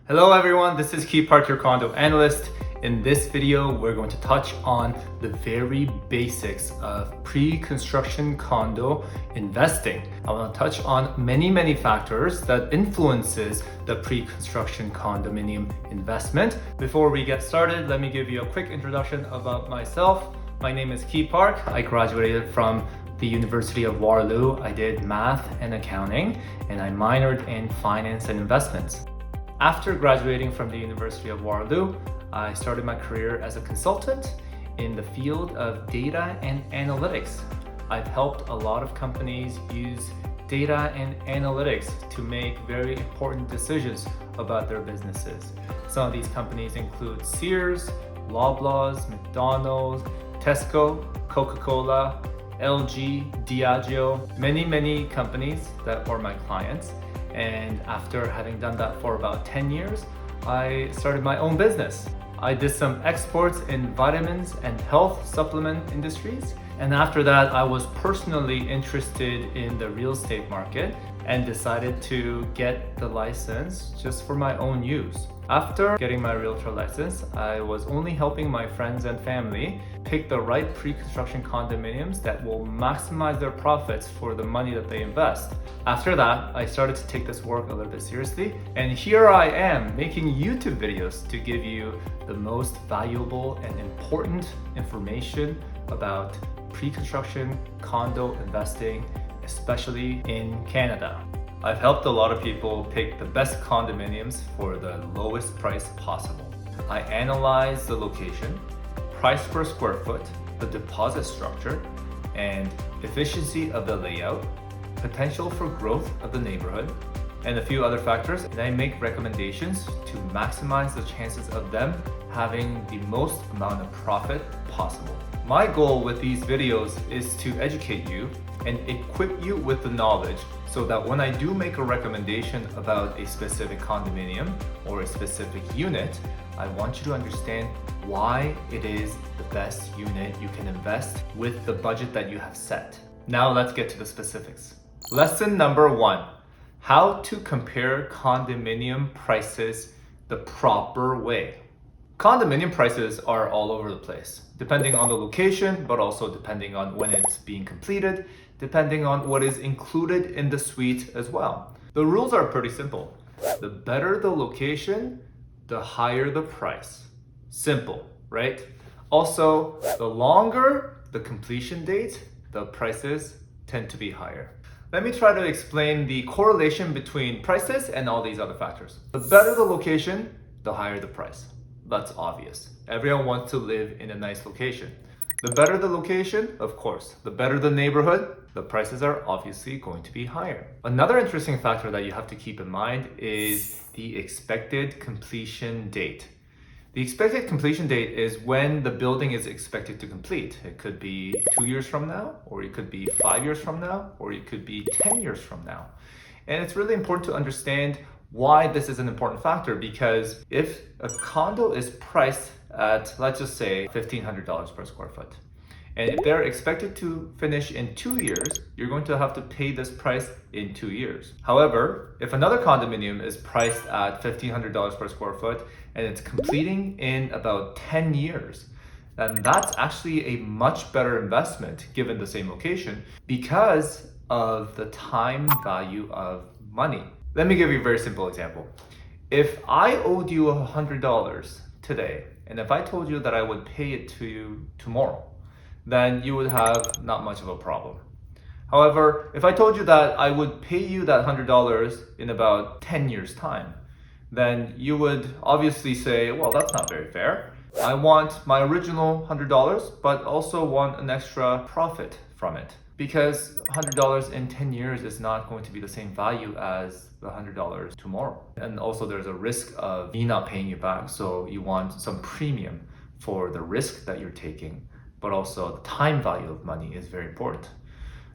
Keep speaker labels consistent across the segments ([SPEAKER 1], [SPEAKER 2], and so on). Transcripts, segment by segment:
[SPEAKER 1] Hello everyone, this is Kee Park, your condo analyst. In this video, we're going to touch on the very basics of pre-construction condo investing. I want to touch on many factors that influences the pre-construction condominium investment. Before we get started, let me give you a quick introduction about myself. My name is Kee Park. I graduated from the University of Waterloo. I did math and accounting, and I minored in finance and investments. After graduating from the University of Waterloo, I started my career as a consultant in the field of data and analytics. I've helped a lot of companies use data and analytics to make very important decisions about their businesses. Some of these companies include Sears, Loblaws, McDonald's, Tesco, Coca-Cola, LG, Diageo, many companies that were my clients. And after having done that for about 10 years, I started my own business. I did some exports in vitamins and health supplement industries. And after that, I was personally interested in the real estate market and decided to get the license just for my own use. After getting my realtor license, I was only helping my friends and family pick the right pre-construction condominiums that will maximize their profits for the money that they invest. After that, I started to take this work a little bit seriously, and here I am making YouTube videos to give you the most valuable and important information about pre-construction condo investing, especially in Canada. I've helped a lot of people pick the best condominiums for the lowest price possible. I analyze the location, price per square foot, the deposit structure, and efficiency of the layout, potential for growth of the neighborhood, and a few other factors, and I make recommendations to maximize the chances of them having the most amount of profit possible. My goal with these videos is to educate you and equip you with the knowledge so that when I do make a recommendation about a specific condominium or a specific unit, I want you to understand why it is the best unit you can invest with the budget that you have set. Now let's get to the specifics. Lesson number 1, how to compare condominium prices the proper way. Condominium prices are all over the place, depending on the location, but also depending on when it's being completed, depending on what is included in the suite as well. The rules are pretty simple. The better the location, the higher the price. Simple, right? Also, the longer the completion date, the prices tend to be higher. Let me try to explain the correlation between prices and all these other factors. The better the location, the higher the price. That's obvious. Everyone wants to live in a nice location. The better the location, of course, the better the neighborhood, the prices are obviously going to be higher. Another interesting factor that you have to keep in mind is the expected completion date. The expected completion date is when the building is expected to complete. It could be 2 years from now, or it could be 5 years from now, or it could be 10 years from now. And it's really important to understand why this is an important factor, because if a condo is priced at, let's just say, $1,500 per square foot, and if they're expected to finish in 2 years, you're going to have to pay this price in 2 years. However, if another condominium is priced at $1,500 per square foot and it's completing in about 10 years, then that's actually a much better investment given the same location because of the time value of money. Let me give you a very simple example. If I owed you $100 today, and if I told you that I would pay it to you tomorrow, then you would have not much of a problem. However, if I told you that I would pay you that $100 in about 10 years' time, then you would obviously say, well, that's not very fair. I want my original $100, but also want an extra profit from it. Because $100 in 10 years is not going to be the same value as the $100 tomorrow. And also there's a risk of me not paying you back, so you want some premium for the risk that you're taking, but also the time value of money is very important.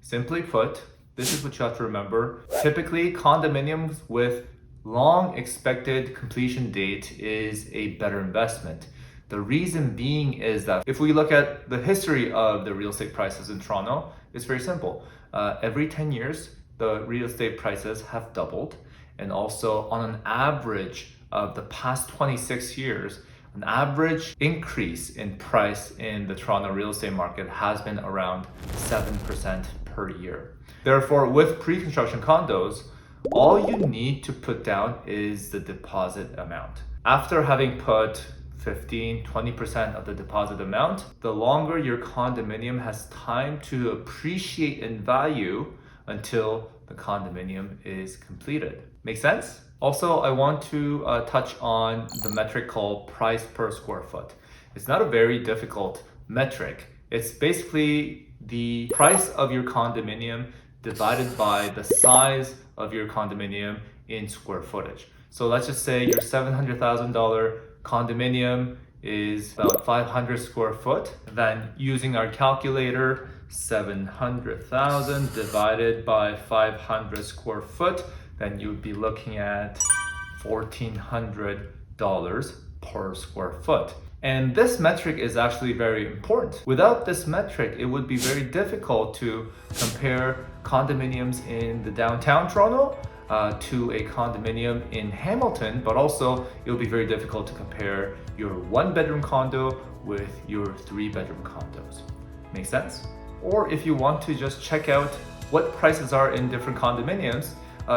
[SPEAKER 1] Simply put, this is what you have to remember. Typically, condominiums with long expected completion date is a better investment. The reason being is that if we look at the history of the real estate prices in Toronto, it's very simple. Every 10 years, the real estate prices have doubled. And also on an average of the past 26 years, an average increase in price in the Toronto real estate market has been around 7% per year. Therefore, with pre-construction condos, all you need to put down is the deposit amount. After having put 15-20% of the deposit amount, the longer your condominium has time to appreciate in value until the condominium is completed. Make sense? Also, I want to touch on the metric called price per square foot. It's not a very difficult metric. It's basically the price of your condominium divided by the size of your condominium in square footage. So let's just say your $700,000 condominium is about 500 square foot. Then using our calculator, 700,000 divided by 500 square foot, then you would be looking at $1,400 per square foot. And this metric is actually very important. Without this metric, it would be very difficult to compare condominiums in the downtown Toronto to a condominium in Hamilton, but also it'll be very difficult to compare your 1-bedroom condo with your 3-bedroom condos. Make sense? Or if you want to just check out what prices are in different condominiums,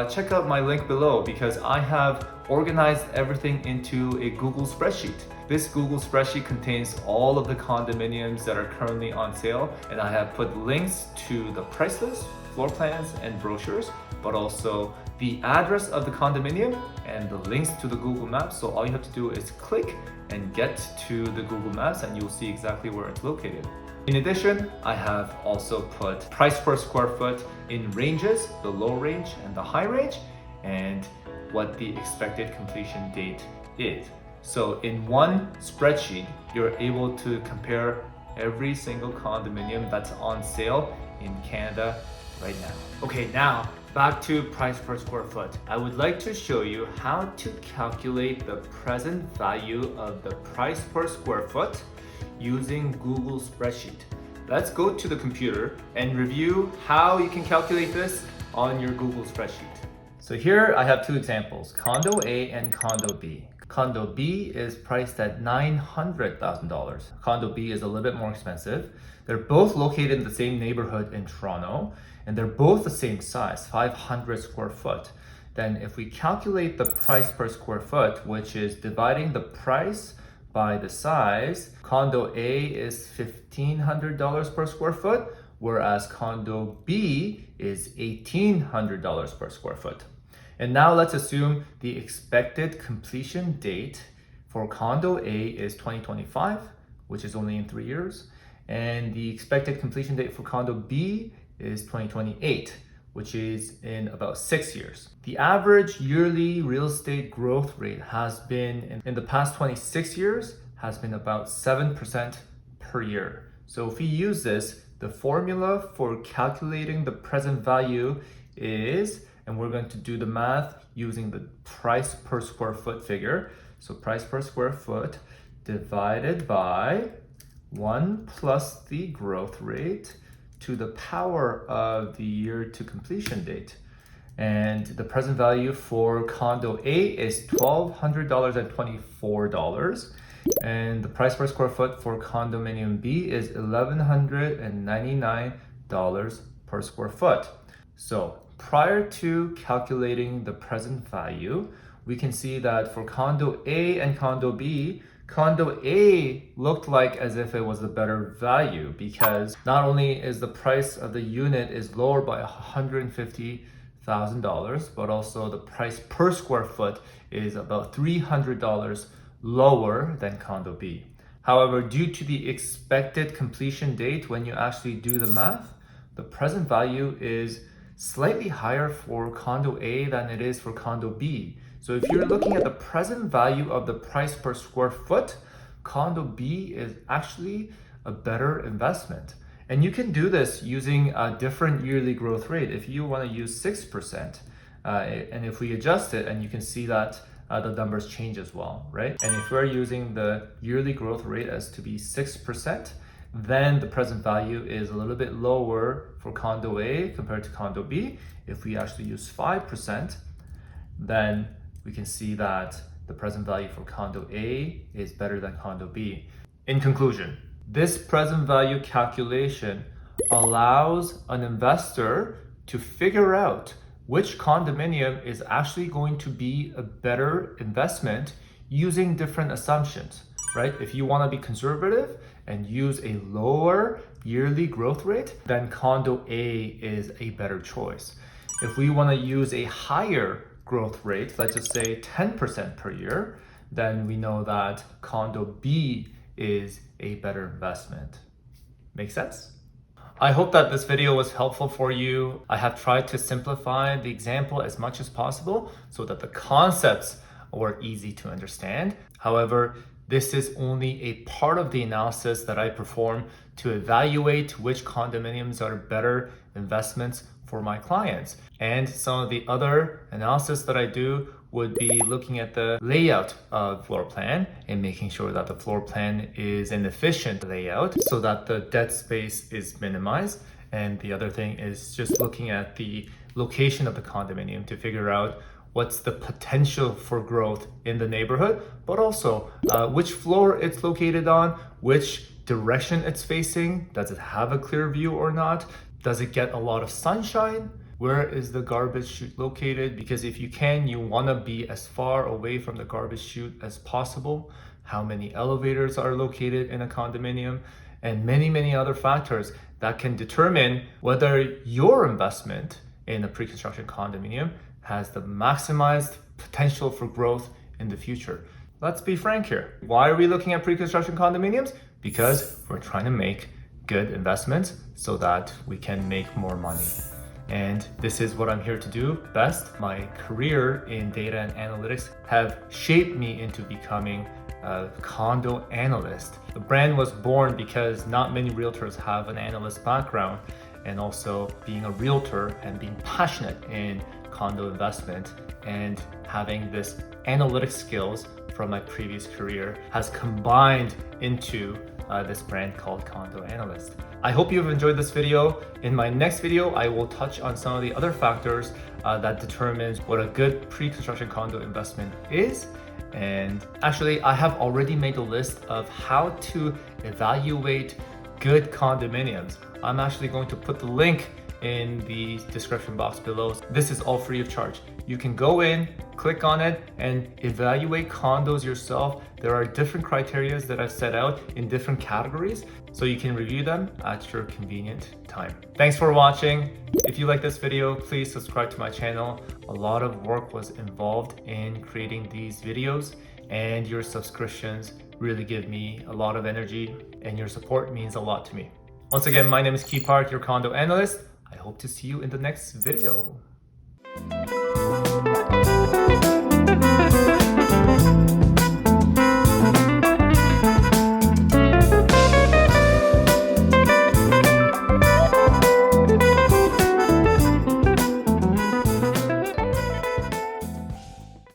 [SPEAKER 1] check out my link below because I have organized everything into a Google spreadsheet. This Google spreadsheet contains all of the condominiums that are currently on sale, and I have put links to the price list, floor plans, and brochures, but also the address of the condominium and the links to the Google Maps. So all you have to do is click and get to the Google Maps and you'll see exactly where it's located. In addition, I have also put price per square foot in ranges, the low range and the high range, and what the expected completion date is. So in one spreadsheet, you're able to compare every single condominium that's on sale in Canada right now. Okay, now back to price per square foot. I would like to show you how to calculate the present value of the price per square foot using Google Spreadsheet. Let's go to the computer and review how you can calculate this on your Google Spreadsheet. So here I have two examples, Condo A and Condo B. Condo B is priced at $900,000. Condo B is a little bit more expensive. They're both located in the same neighborhood in Toronto, and they're both the same size, 500 square foot. Then if we calculate the price per square foot, which is dividing the price by the size, Condo A is $1,500 per square foot, whereas Condo B is $1,800 per square foot. And now let's assume the expected completion date for Condo A is 2025, which is only in 3 years. And the expected completion date for Condo B is 2028, which is in about 6 years. The average yearly real estate growth rate has been, in the past 26 years, has been about 7% per year. So if we use this, the formula for calculating the present value is, and we're going to do the math using the price per square foot figure. So price per square foot divided by 1 plus the growth rate to the power of the year to completion date. And the present value for Condo A is $1,224. And the price per square foot for Condominium B is $1,199 per square foot. So prior to calculating the present value, we can see that for Condo A and Condo B, Condo A looked like as if it was a better value because not only is the price of the unit is lower by $150,000, but also the price per square foot is about $300 lower than Condo B. However, due to the expected completion date, when you actually do the math, the present value is slightly higher for Condo A than it is for Condo B. So if you're looking at the present value of the price per square foot, Condo B is actually a better investment. And you can do this using a different yearly growth rate. If you want to use 6%, and if we adjust it, and you can see that the numbers change as well, right? And if we're using the yearly growth rate as to be 6%, then the present value is a little bit lower for Condo A compared to Condo B. If we actually use 5%, then we can see that the present value for condo A is better than condo B. In conclusion, this present value calculation allows an investor to figure out which condominium is actually going to be a better investment using different assumptions, right? If you want to be conservative and use a lower yearly growth rate, then condo A is a better choice. If we want to use a higher growth rate, let's just say 10% per year, then we know that condo B is a better investment. Make sense? I hope that this video was helpful for you. I have tried to simplify the example as much as possible so that the concepts were easy to understand. However, this is only a part of the analysis that I perform to evaluate which condominiums are better investments for my clients. And some of the other analysis that I do would be looking at the layout of floor plan and making sure that the floor plan is an efficient layout so that the dead space is minimized. And the other thing is just looking at the location of the condominium to figure out what's the potential for growth in the neighborhood, but also which floor it's located on, which direction it's facing, does it have a clear view or not, does it get a lot of sunshine, where is the garbage chute located, because if you can, you want to be as far away from the garbage chute as possible, how many elevators are located in a condominium, and many other factors that can determine whether your investment in a pre-construction condominium has the maximized potential for growth in the future. Let's be frank here. Why are we looking at pre-construction condominiums? Because we're trying to make good investments so that we can make more money. And this is what I'm here to do best. My career in data and analytics have shaped me into becoming a condo analyst. The brand was born because not many realtors have an analyst background, and also being a realtor and being passionate in condo investment and having this analytic skills from my previous career has combined into this brand called Condo Analyst. I hope you've enjoyed this video. In my next video, I will touch on some of the other factors that determines what a good pre-construction condo investment is. And actually, I have already made a list of how to evaluate good condominiums. I'm actually going to put the link in the description box below. This is all free of charge. You can go in, click on it, and evaluate condos yourself. There are different criteria that I've set out in different categories, so you can review them at your convenient time. Thanks for watching. If you like this video, please subscribe to my channel. A lot of work was involved in creating these videos, and your subscriptions really give me a lot of energy, and your support means a lot to me. Once again, my name is Kee Park, your condo analyst. I hope to see you in the next video.